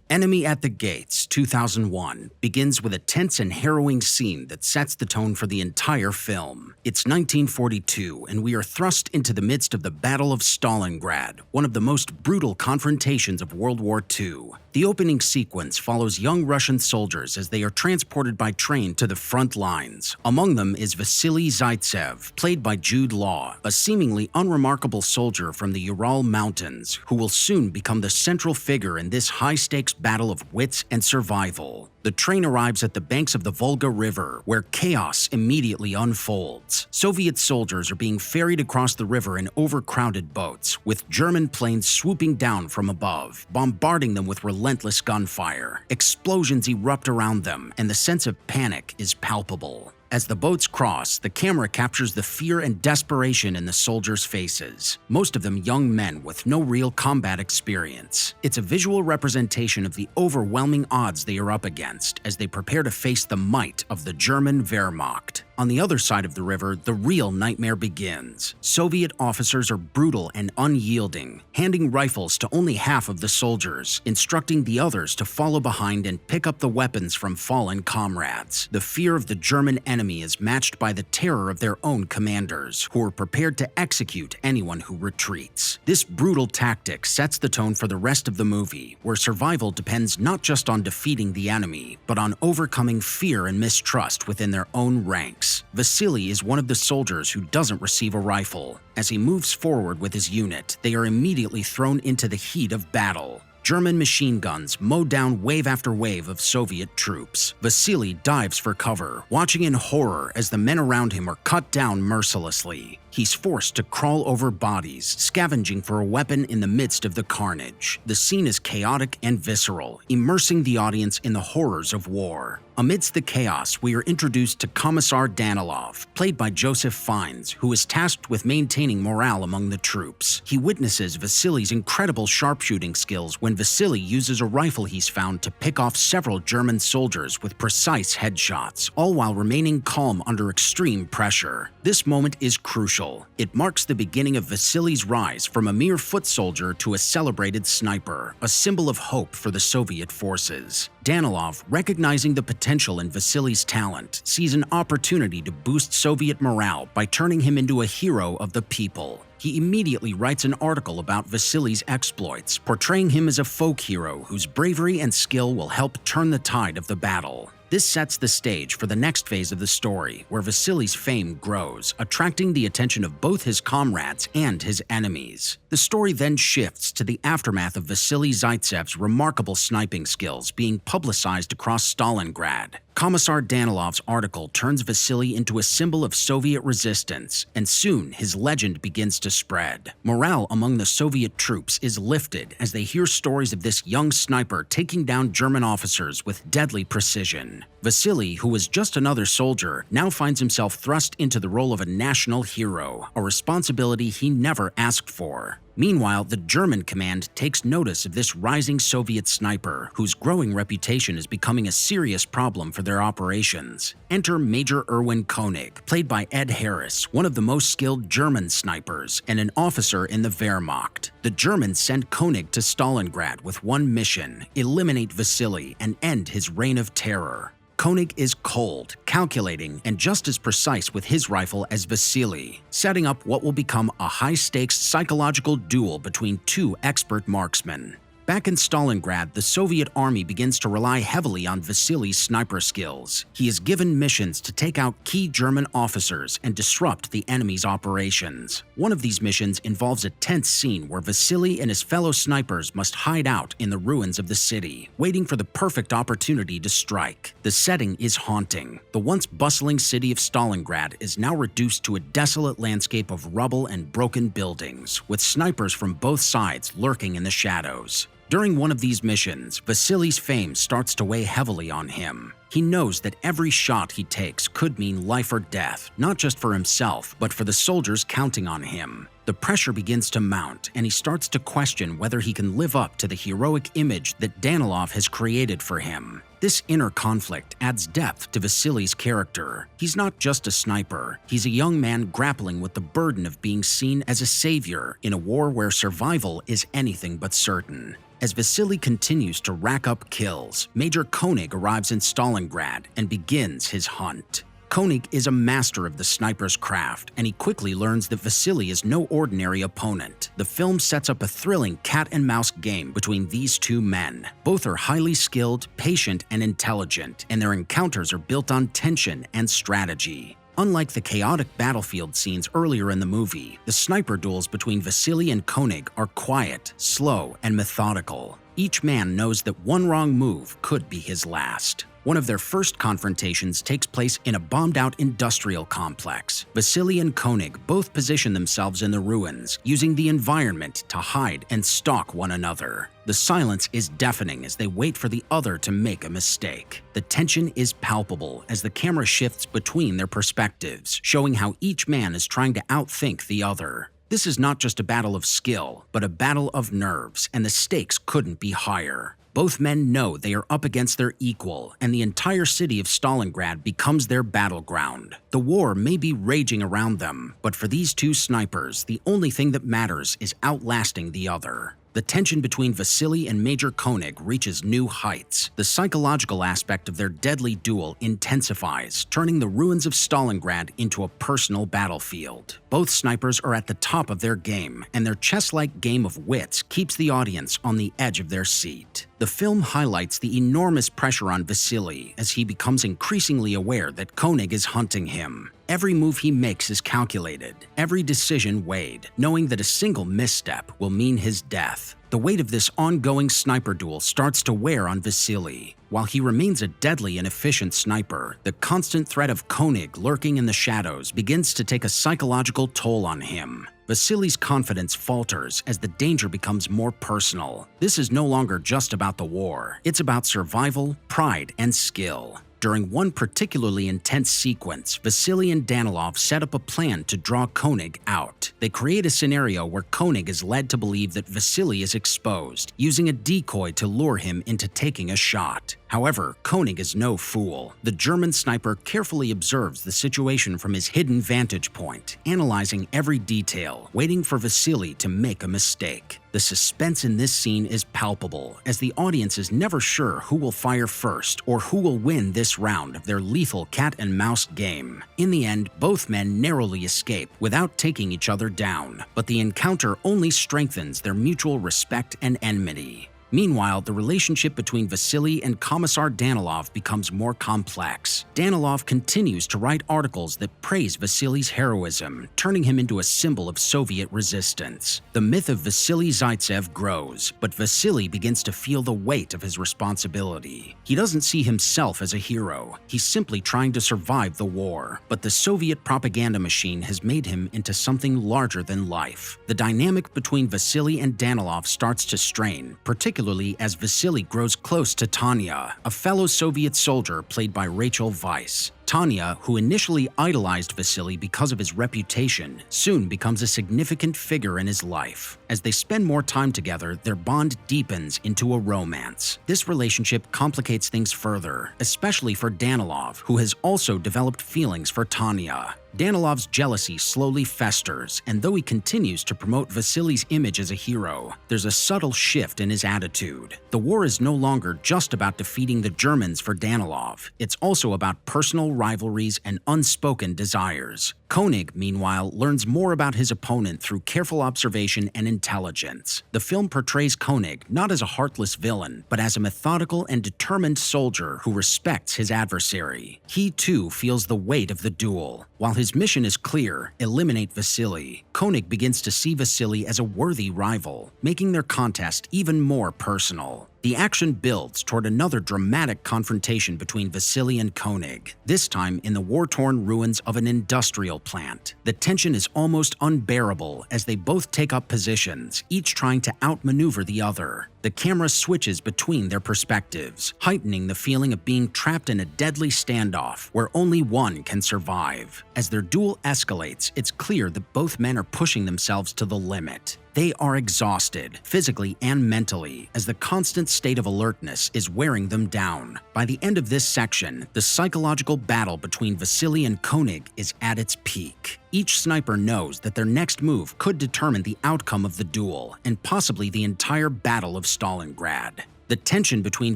Enemy at the Gates, 2001, begins with a tense and harrowing scene that sets the tone for the entire film. It's 1942, and we are thrust into the midst of the Battle of Stalingrad, one of the most brutal confrontations of World War II. The opening sequence follows young Russian soldiers as they are transported by train to the front lines. Among them is Vasily Zaitsev, played by Jude Law, a seemingly unremarkable soldier from the Ural Mountains, who will soon become the central figure in this high-stakes battle of wits and survival. The train arrives at the banks of the Volga River, where chaos immediately unfolds. Soviet soldiers are being ferried across the river in overcrowded boats, with German planes swooping down from above, bombarding them with relentless gunfire. Explosions erupt around them, and the sense of panic is palpable. As the boats cross, the camera captures the fear and desperation in the soldiers' faces, most of them young men with no real combat experience. It's a visual representation of the overwhelming odds they are up against as they prepare to face the might of the German Wehrmacht. On the other side of the river, the real nightmare begins. Soviet officers are brutal and unyielding, handing rifles to only half of the soldiers, instructing the others to follow behind and pick up the weapons from fallen comrades. The fear of the German enemy is matched by the terror of their own commanders, who are prepared to execute anyone who retreats. This brutal tactic sets the tone for the rest of the movie, where survival depends not just on defeating the enemy, but on overcoming fear and mistrust within their own ranks. Vasily is one of the soldiers who doesn't receive a rifle. As he moves forward with his unit, they are immediately thrown into the heat of battle. German machine guns mow down wave after wave of Soviet troops. Vasily dives for cover, watching in horror as the men around him are cut down mercilessly. He's forced to crawl over bodies, scavenging for a weapon in the midst of the carnage. The scene is chaotic and visceral, immersing the audience in the horrors of war. Amidst the chaos, we are introduced to Commissar Danilov, played by Joseph Fiennes, who is tasked with maintaining morale among the troops. He witnesses Vasily's incredible sharpshooting skills when Vasily uses a rifle he's found to pick off several German soldiers with precise headshots, all while remaining calm under extreme pressure. This moment is crucial. It marks the beginning of Vasily's rise from a mere foot soldier to a celebrated sniper, a symbol of hope for the Soviet forces. Danilov, recognizing the potential in Vasily's talent, sees an opportunity to boost Soviet morale by turning him into a hero of the people. He immediately writes an article about Vasily's exploits, portraying him as a folk hero whose bravery and skill will help turn the tide of the battle. This sets the stage for the next phase of the story, where Vasily's fame grows, attracting the attention of both his comrades and his enemies. The story then shifts to the aftermath of Vasily Zaitsev's remarkable sniping skills being publicized across Stalingrad. Commissar Danilov's article turns Vasily into a symbol of Soviet resistance, and soon his legend begins to spread. Morale among the Soviet troops is lifted as they hear stories of this young sniper taking down German officers with deadly precision. Vasily, who was just another soldier, now finds himself thrust into the role of a national hero, a responsibility he never asked for. Meanwhile, the German command takes notice of this rising Soviet sniper, whose growing reputation is becoming a serious problem for their operations. Enter Major Erwin Koenig, played by Ed Harris, one of the most skilled German snipers and an officer in the Wehrmacht. The Germans send Koenig to Stalingrad with one mission: eliminate Vasily and end his reign of terror. Koenig is cold, calculating, and just as precise with his rifle as Vasily, setting up what will become a high-stakes psychological duel between two expert marksmen. Back in Stalingrad, the Soviet army begins to rely heavily on Vasily's sniper skills. He is given missions to take out key German officers and disrupt the enemy's operations. One of these missions involves a tense scene where Vasily and his fellow snipers must hide out in the ruins of the city, waiting for the perfect opportunity to strike. The setting is haunting. The once bustling city of Stalingrad is now reduced to a desolate landscape of rubble and broken buildings, with snipers from both sides lurking in the shadows. During one of these missions, Vasily's fame starts to weigh heavily on him. He knows that every shot he takes could mean life or death, not just for himself, but for the soldiers counting on him. The pressure begins to mount, and he starts to question whether he can live up to the heroic image that Danilov has created for him. This inner conflict adds depth to Vasily's character. He's not just a sniper, he's a young man grappling with the burden of being seen as a savior in a war where survival is anything but certain. As Vasily continues to rack up kills, Major Koenig arrives in Stalingrad and begins his hunt. Koenig is a master of the sniper's craft, and he quickly learns that Vasily is no ordinary opponent. The film sets up a thrilling cat-and-mouse game between these two men. Both are highly skilled, patient, and intelligent, and their encounters are built on tension and strategy. Unlike the chaotic battlefield scenes earlier in the movie, the sniper duels between Vasily and Koenig are quiet, slow, and methodical. Each man knows that one wrong move could be his last. One of their first confrontations takes place in a bombed-out industrial complex. Vasily and Koenig both position themselves in the ruins, using the environment to hide and stalk one another. The silence is deafening as they wait for the other to make a mistake. The tension is palpable as the camera shifts between their perspectives, showing how each man is trying to outthink the other. This is not just a battle of skill, but a battle of nerves, and the stakes couldn't be higher. Both men know they are up against their equal, and the entire city of Stalingrad becomes their battleground. The war may be raging around them, but for these two snipers, the only thing that matters is outlasting the other. The tension between Vasily and Major Koenig reaches new heights. The psychological aspect of their deadly duel intensifies, turning the ruins of Stalingrad into a personal battlefield. Both snipers are at the top of their game, and their chess-like game of wits keeps the audience on the edge of their seat. The film highlights the enormous pressure on Vasily as he becomes increasingly aware that Koenig is hunting him. Every move he makes is calculated, every decision weighed, knowing that a single misstep will mean his death. The weight of this ongoing sniper duel starts to wear on Vasily. While he remains a deadly and efficient sniper, the constant threat of Koenig lurking in the shadows begins to take a psychological toll on him. Vasily's confidence falters as the danger becomes more personal. This is no longer just about the war. It's about survival, pride, and skill. During one particularly intense sequence, Vasily and Danilov set up a plan to draw Koenig out. They create a scenario where Koenig is led to believe that Vasily is exposed, using a decoy to lure him into taking a shot. However, Koenig is no fool. The German sniper carefully observes the situation from his hidden vantage point, analyzing every detail, waiting for Vasily to make a mistake. The suspense in this scene is palpable, as the audience is never sure who will fire first or who will win this round of their lethal cat-and-mouse game. In the end, both men narrowly escape without taking each other down, but the encounter only strengthens their mutual respect and enmity. Meanwhile, the relationship between Vasily and Commissar Danilov becomes more complex. Danilov continues to write articles that praise Vasily's heroism, turning him into a symbol of Soviet resistance. The myth of Vasily Zaitsev grows, but Vasily begins to feel the weight of his responsibility. He doesn't see himself as a hero. He's simply trying to survive the war. But the Soviet propaganda machine has made him into something larger than life. The dynamic between Vasily and Danilov starts to strain, particularly as Vasily grows close to Tanya, a fellow Soviet soldier played by Rachel Weisz. Tanya, who initially idolized Vasily because of his reputation, soon becomes a significant figure in his life. As they spend more time together, their bond deepens into a romance. This relationship complicates things further, especially for Danilov, who has also developed feelings for Tanya. Danilov's jealousy slowly festers, and though he continues to promote Vasily's image as a hero, there's a subtle shift in his attitude. The war is no longer just about defeating the Germans for Danilov. It's also about personal rivalries and unspoken desires. Koenig, meanwhile, learns more about his opponent through careful observation and intelligence. The film portrays Koenig not as a heartless villain, but as a methodical and determined soldier who respects his adversary. He, too, feels the weight of the duel. While his mission is clear, eliminate Vasily, Koenig begins to see Vasily as a worthy rival, making their contest even more personal. The action builds toward another dramatic confrontation between Vasily and Koenig, this time in the war-torn ruins of an industrial plant. The tension is almost unbearable as they both take up positions, each trying to outmaneuver the other. The camera switches between their perspectives, heightening the feeling of being trapped in a deadly standoff where only one can survive. As their duel escalates, it's clear that both men are pushing themselves to the limit. They are exhausted, physically and mentally, as the constant state of alertness is wearing them down. By the end of this section, the psychological battle between Vasily and Koenig is at its peak. Each sniper knows that their next move could determine the outcome of the duel and possibly the entire Battle of Stalingrad. The tension between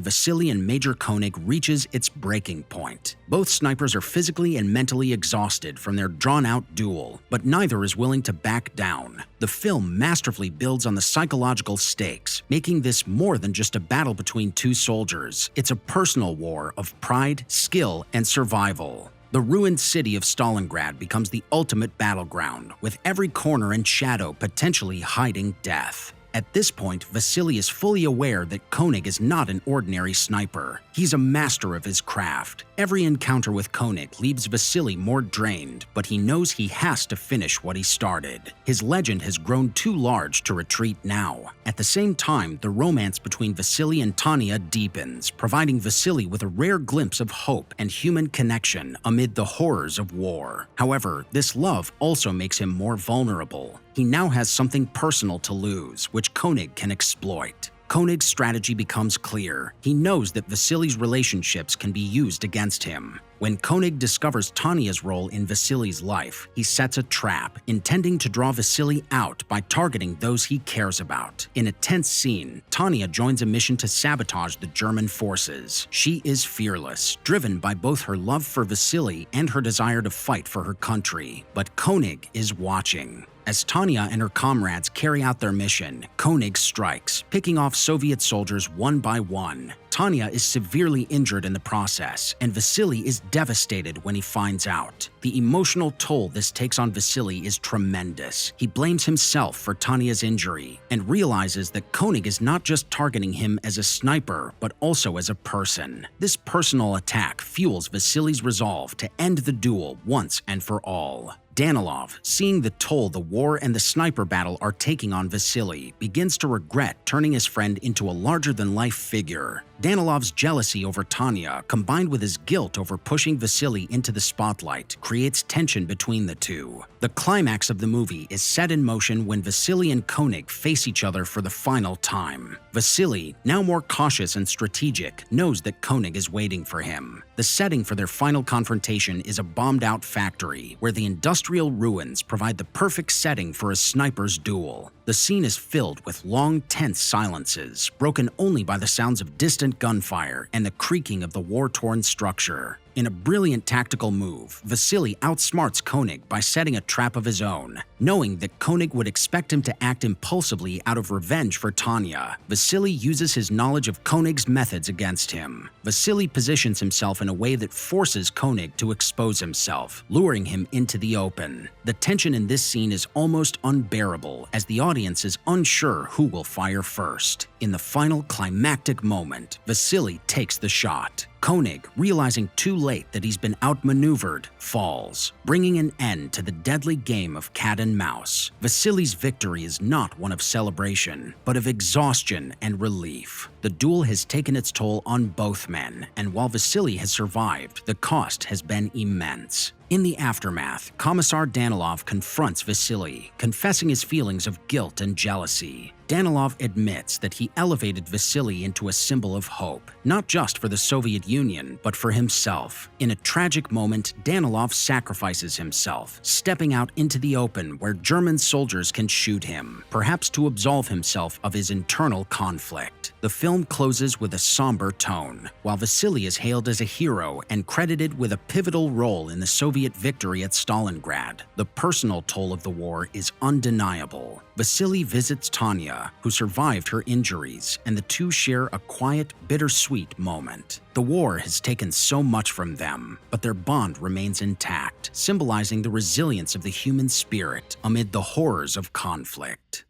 Vasily and Major Koenig reaches its breaking point. Both snipers are physically and mentally exhausted from their drawn-out duel, but neither is willing to back down. The film masterfully builds on the psychological stakes, making this more than just a battle between two soldiers. It's a personal war of pride, skill, and survival. The ruined city of Stalingrad becomes the ultimate battleground, with every corner and shadow potentially hiding death. At this point, Vasily is fully aware that Koenig is not an ordinary sniper. He's a master of his craft. Every encounter with Koenig leaves Vasily more drained, but he knows he has to finish what he started. His legend has grown too large to retreat now. At the same time, the romance between Vasily and Tanya deepens, providing Vasily with a rare glimpse of hope and human connection amid the horrors of war. However, this love also makes him more vulnerable. He now has something personal to lose, which Koenig can exploit. Koenig's strategy becomes clear. He knows that Vasily's relationships can be used against him. When Koenig discovers Tanya's role in Vasily's life, he sets a trap, intending to draw Vasily out by targeting those he cares about. In a tense scene, Tanya joins a mission to sabotage the German forces. She is fearless, driven by both her love for Vasily and her desire to fight for her country. But Koenig is watching. As Tanya and her comrades carry out their mission, Koenig strikes, picking off Soviet soldiers one by one. Tanya is severely injured in the process, and Vasily is devastated when he finds out. The emotional toll this takes on Vasily is tremendous. He blames himself for Tanya's injury and realizes that Koenig is not just targeting him as a sniper, but also as a person. This personal attack fuels Vasily's resolve to end the duel once and for all. Danilov, seeing the toll the war and the sniper battle are taking on Vasily, begins to regret turning his friend into a larger-than-life figure. Danilov's jealousy over Tanya, combined with his guilt over pushing Vasily into the spotlight, creates tension between the two. The climax of the movie is set in motion when Vasily and Koenig face each other for the final time. Vasily, now more cautious and strategic, knows that Koenig is waiting for him. The setting for their final confrontation is a bombed-out factory, where the industrial ruins provide the perfect setting for a sniper's duel. The scene is filled with long, tense silences, broken only by the sounds of distant gunfire and the creaking of the war-torn structure. In a brilliant tactical move, Vasily outsmarts Koenig by setting a trap of his own. Knowing that Koenig would expect him to act impulsively out of revenge for Tanya, Vasily uses his knowledge of Koenig's methods against him. Vasily positions himself in a way that forces Koenig to expose himself, luring him into the open. The tension in this scene is almost unbearable, as the audience is unsure who will fire first. In the final climactic moment, Vasily takes the shot. Koenig, realizing too late that he's been outmaneuvered, falls, bringing an end to the deadly game of cat and mouse. Vasily's victory is not one of celebration, but of exhaustion and relief. The duel has taken its toll on both men, and while Vasily has survived, the cost has been immense. In the aftermath, Commissar Danilov confronts Vasily, confessing his feelings of guilt and jealousy. Danilov admits that he elevated Vasily into a symbol of hope, not just for the Soviet Union, but for himself. In a tragic moment, Danilov sacrifices himself, stepping out into the open where German soldiers can shoot him, perhaps to absolve himself of his internal conflict. The film closes with a somber tone. While Vasily is hailed as a hero and credited with a pivotal role in the Soviet victory at Stalingrad, the personal toll of the war is undeniable. Vasily visits Tanya, who survived her injuries, and the two share a quiet, bittersweet moment. The war has taken so much from them, but their bond remains intact, symbolizing the resilience of the human spirit amid the horrors of conflict.